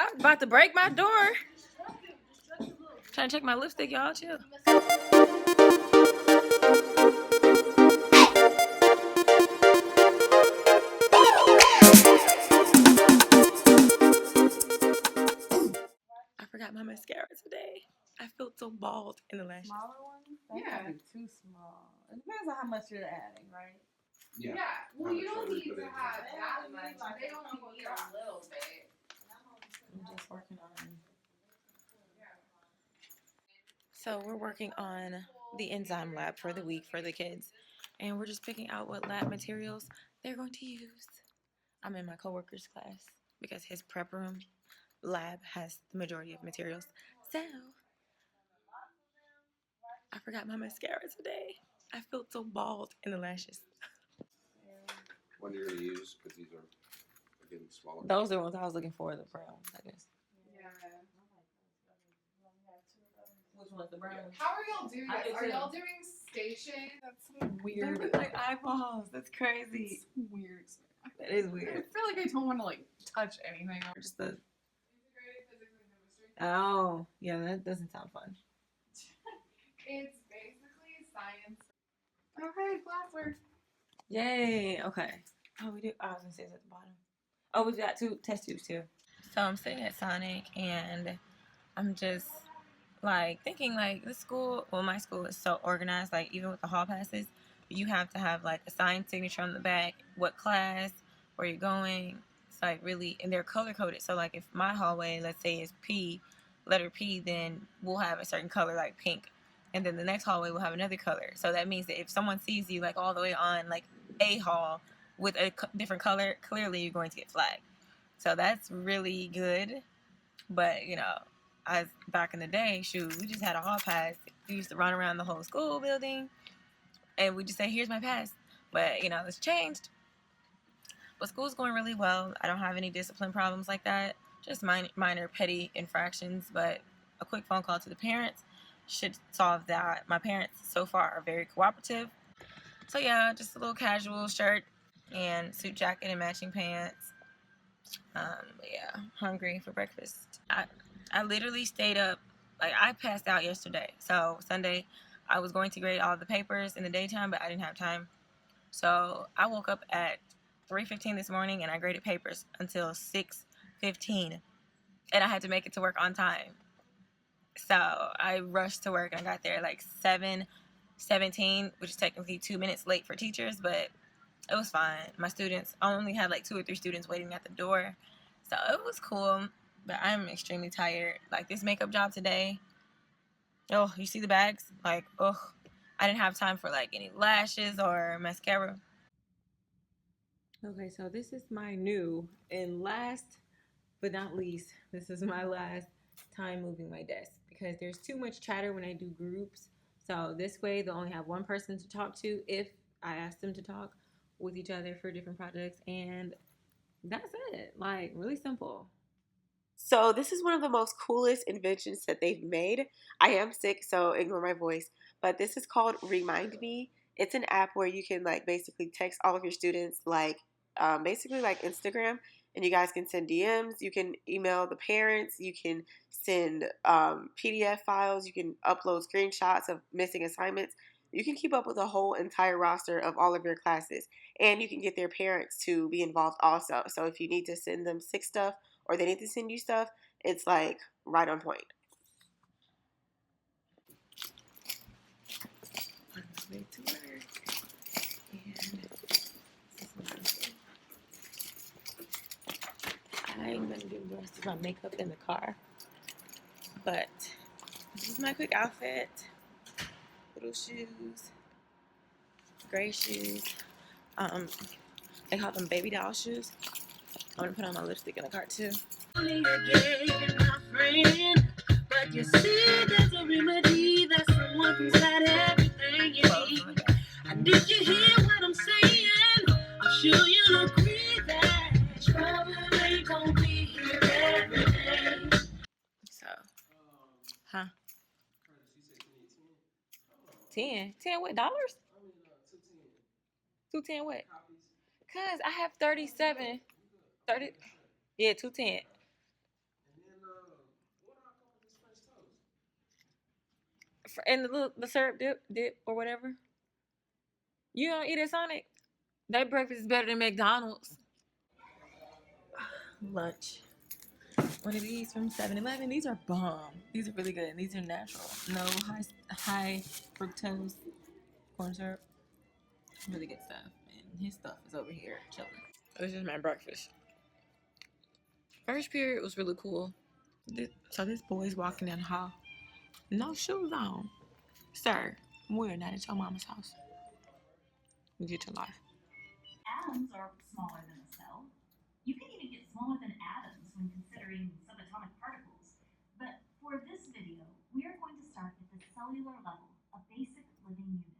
I was about to break my door. Trying to check my lipstick, y'all. Chill. I forgot my mascara today. I felt so bald in the lashes. Smaller ones? Yeah. Too small. It depends on how much you're adding, right? Yeah. Well, you don't need to have that much. They only need a little bit. I'm just working on. So we're working on the enzyme lab for the week for the kids, and we're just picking out what lab materials they're going to use. I'm in my coworker's class because his prep room lab has the majority of materials. So I forgot my mascara today. I felt so bald in the lashes. What you're gonna use? Because these are getting smaller. Those are the ones I was looking for, the brown, I guess. Yeah. Which one's the brown? How are y'all doing this? Are y'all doing station? That's Weird. They look like eyeballs. That's crazy. It's weird. That is I weird. feel like I don't want to like touch anything. Just the. Oh, yeah, that doesn't sound fun. It's basically science. Okay, classwork. Yay. Okay. Oh, we do. I was gonna say it's at the bottom. Oh, we've got 2 test tubes too. So I'm sitting at Sonic and I'm just like thinking like this school. Well, my school is so organized. Like even with the hall passes, you have to have like a signed signature on the back, what class, where you're going. It's like really, and they're color coded. So like if my hallway, let's say is P, letter P, then we'll have a certain color like pink, and then the next hallway will have another color. So that means that if someone sees you like all the way on like A hall with a different color, clearly you're going to get flagged. So that's really good. But you know, as back in the day, shoot, we just had a hall pass. We used to run around the whole school building, and we just say, "Here's my pass." But you know, it's changed. But school's going really well. I don't have any discipline problems like that. Just minor petty infractions. But a quick phone call to the parents should solve that. My parents so far are very cooperative. So yeah, just a little casual shirt and suit jacket and matching pants. Yeah, hungry for breakfast. I literally stayed up. Like I passed out yesterday. So Sunday, I was going to grade all the papers in the daytime, but I didn't have time. So I woke up at 3:15 this morning and I graded papers until 6:15, and I had to make it to work on time. So I rushed to work and I got there like 7:17, which is technically 2 minutes late for teachers, but it was fine. My students, I only had like 2 or 3 students waiting at the door, so it was cool. But I'm extremely tired. Like this makeup job today. Oh, you see the bags? Like, oh, I didn't have time for like any lashes or mascara. Okay, so this is my new and last but not least, this is my last time moving my desk because there's too much chatter when I do groups. So this way they'll only have one person to talk to if I ask them to talk with each other for different projects, and that's it. Like really simple. So this is one of the most coolest inventions that they've made. I am sick, so ignore my voice. But this is called Remind Me. It's an app where you can like basically text all of your students like basically like Instagram, and you guys can send DMs. You can email the parents. You can send PDF files. You can upload screenshots of missing assignments. You can keep up with a whole entire roster of all of your classes, and you can get their parents to be involved also. So if you need to send them sick stuff or they need to send you stuff, it's like right on point. On my way to work, and I'm gonna do the rest of my makeup in the car. But this is my quick outfit. Little shoes, gray shoes. They call them baby doll shoes. I'm gonna put on my lipstick in the car too. But you see, there's a remedy that someone can set everything you need. And did you hear what I'm saying? I'm sure you'll agree that trouble ain't gonna be here every day. So, huh? 10? 10 what, dollars? 210 what? Cause I have 37. 30. Yeah, 210. And the syrup dip or whatever. You don't eat at Sonic? That breakfast is better than McDonald's. Lunch. One of these from 7-Eleven. These are bomb. These are really good. These are natural. No high fructose corn syrup. Really good stuff. And his stuff is over here chilling. This is my breakfast. First period was really cool. So this boy's walking down the hall. No shoes on. Sir, we're not at your mama's house. Get your life. Atoms are smaller than a cell. You can even get smaller than atoms when considering subatomic particles. But for this video, we are going to start at the cellular level, a basic living unit.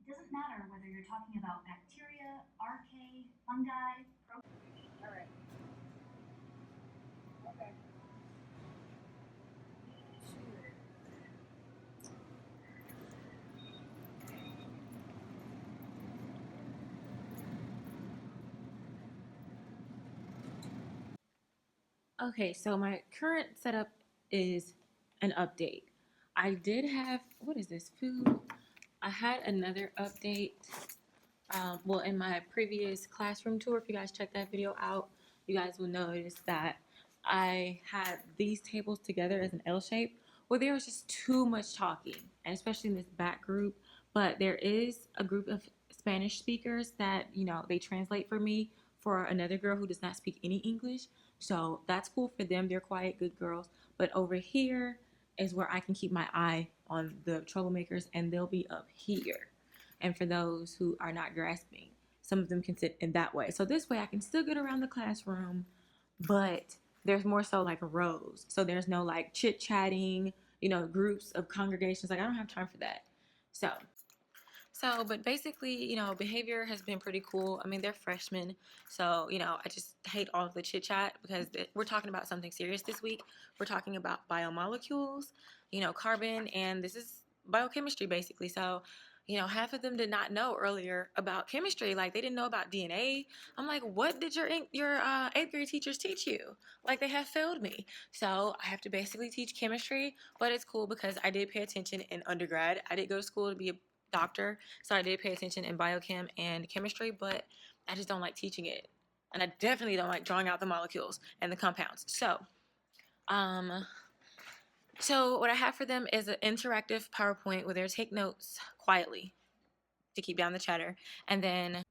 It doesn't matter whether you're talking about bacteria, archaea, fungi, proteins. All right. Okay. Okay, so my current setup is an update. I did have, what is this, food? I had another update. Well, in my previous classroom tour, if you guys check that video out, you guys will notice that I had these tables together as an L shape. Well, there was just too much talking, and especially in this back group. But there is a group of Spanish speakers that, they translate for me for another girl who does not speak any English. So that's cool for them. They're quiet, good girls. But over here is where I can keep my eye on the troublemakers, and they'll be up here. And for those who are not grasping, some of them can sit in that way. So this way I can still get around the classroom, but there's more so like rows. So there's no like chit-chatting, groups of congregations. Like I don't have time for that. But basically, behavior has been pretty cool. I mean, they're freshmen. So, I just hate all of the chit chat because we're talking about something serious this week. We're talking about biomolecules, carbon, and this is biochemistry basically. So, half of them did not know earlier about chemistry. Like they didn't know about DNA. I'm like, what did your 8th grade teachers teach you? Like they have failed me. So I have to basically teach chemistry, but it's cool because I did pay attention in undergrad. I did go to school to be a doctor, so I did pay attention in biochem and chemistry, but I just don't like teaching it. And I definitely don't like drawing out the molecules and the compounds. So what I have for them is an interactive PowerPoint where they take notes quietly to keep down the chatter, and then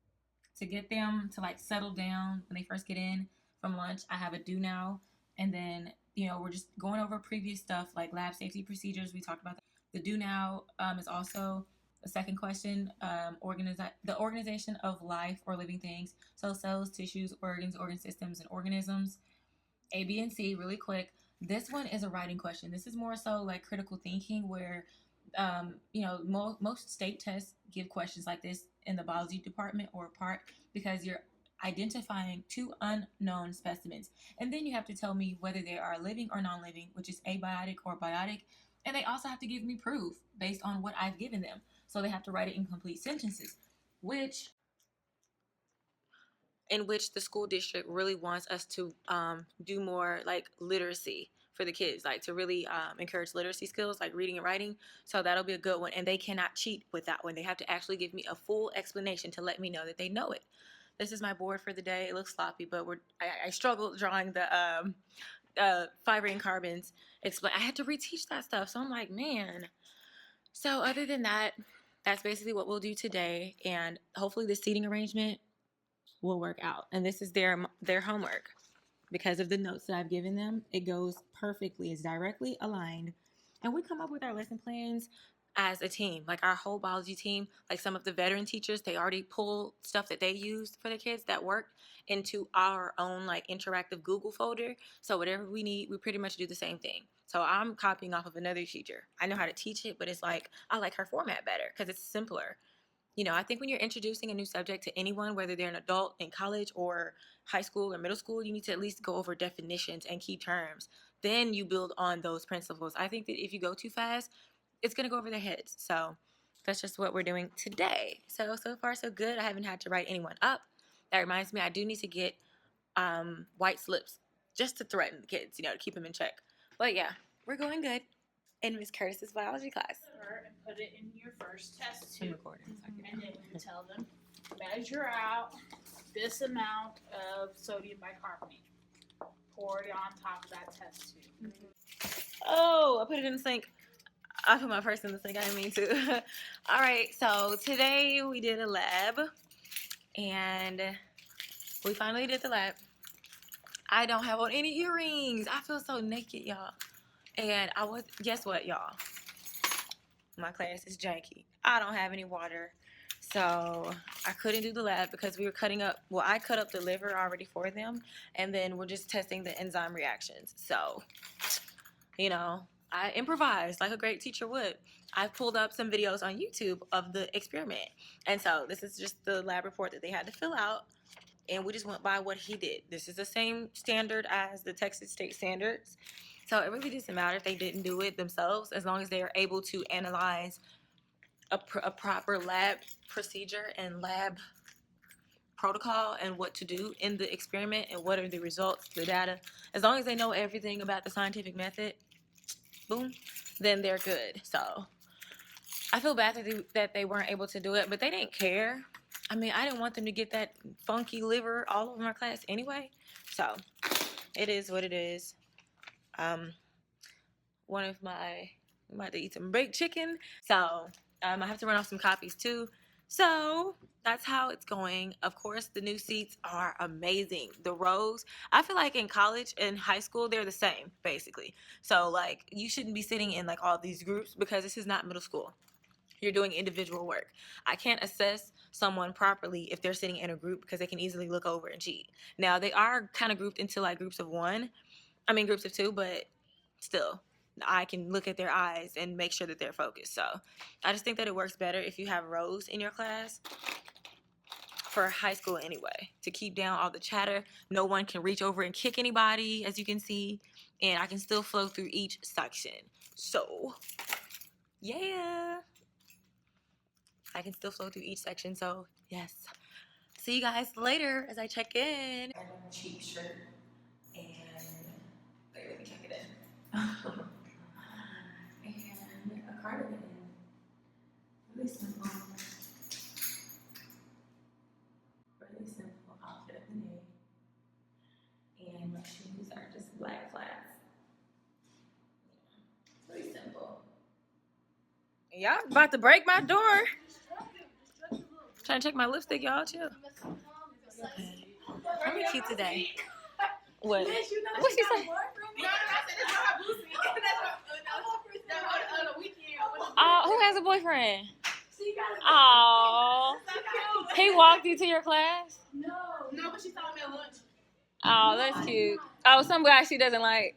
to get them to like settle down when they first get in from lunch, I have a do now, and then we're just going over previous stuff like lab safety procedures. We talked about that. The do now is also the second question, the organization of life or living things. So cells, tissues, organs, organ systems, and organisms. A, B, and C, really quick. This one is a writing question. This is more so like critical thinking where, most state tests give questions like this in the biology department or part because you're identifying two unknown specimens. And then you have to tell me whether they are living or non-living, which is abiotic or biotic. And they also have to give me proof based on what I've given them. So they have to write it in complete sentences, in which the school district really wants us to do more like literacy for the kids, like to really encourage literacy skills like reading and writing. So that'll be a good one. And they cannot cheat with that one. They have to actually give me a full explanation to let me know that they know it. This is my board for the day. It looks sloppy, but I struggled drawing the fiber and carbons. I had to reteach that stuff. So I'm like, man. So other than that, that's basically what we'll do today. And hopefully the seating arrangement will work out. And this is their homework. Because of the notes that I've given them, it goes perfectly. It's directly aligned. And we come up with our lesson plans as a team, like our whole biology team. Like some of the veteran teachers, they already pull stuff that they used for the kids that worked into our own like interactive Google folder. So whatever we need, we pretty much do the same thing. So I'm copying off of another teacher. I know how to teach it, but it's like I like her format better because it's simpler. I think when you're introducing a new subject to anyone, whether they're an adult in college or high school or middle school, you need to at least go over definitions and key terms. Then you build on those principles. I think that if you go too fast, it's going to go over their heads. So that's just what we're doing today. So far, so good. I haven't had to write anyone up. That reminds me, I do need to get white slips just to threaten the kids, to keep them in check. But yeah, we're going good. in Miss Curtis's biology class. And put it in your first test I'm tube. recording. So And then we tell them, measure out this amount of sodium bicarbonate. Pour it on top of that test tube. Oh, I put it in the sink. I put my purse in the sink. I didn't mean to. All right, so today we did a lab, and we finally did the lab. I don't have on any earrings. I feel so naked, y'all. And guess what, y'all? My class is janky. I don't have any water. So I couldn't do the lab because we were cutting up, well, I cut up the liver already for them, and then we're just testing the enzyme reactions. So, you know, I improvised like a great teacher would. I pulled up some videos on YouTube of the experiment. And so this is just the lab report that they had to fill out, and we just went by what he did. This is the same standard as the Texas state standards. So it really doesn't matter if they didn't do it themselves, as long as they are able to analyze a proper lab procedure and lab protocol and what to do in the experiment and what are the results, the data. As long as they know everything about the scientific method, boom, then they're good. So I feel bad that they weren't able to do it, but they didn't care. I mean, I didn't want them to get that funky liver all over my class anyway. So it is what it is. I'm about to eat some baked chicken. So I have to run off some copies too. So that's how it's going. Of course, the new seats are amazing. The rows, I feel like in college and high school, they're the same, basically. So, like, you shouldn't be sitting in, like, all these groups because this is not middle school. You're doing individual work. I can't assess someone properly if they're sitting in a group because they can easily look over and cheat. Now, they are kind of grouped into, like, groups of two, but still. I can look at their eyes and make sure that they're focused. So I just think that it works better if you have rows in your class for high school anyway, to keep down all the chatter. No one can reach over and kick anybody, as you can see, and I can still flow through each section. So yeah, I can still flow through each section. So yes, see you guys later as I check in. I have a cheap shirt and wait, let me check it in. And a cardigan. Really simple. Really simple outfit of the day. And my shoes are just black flats. It's really simple. Y'all about to break my door. Trying to check my lipstick, y'all. Chill. Okay. I'm cute today. What? What she say? Who has a boyfriend? Oh, he walked you to your class? No, but she saw me at lunch. Oh, that's cute. Oh, some guy she doesn't like.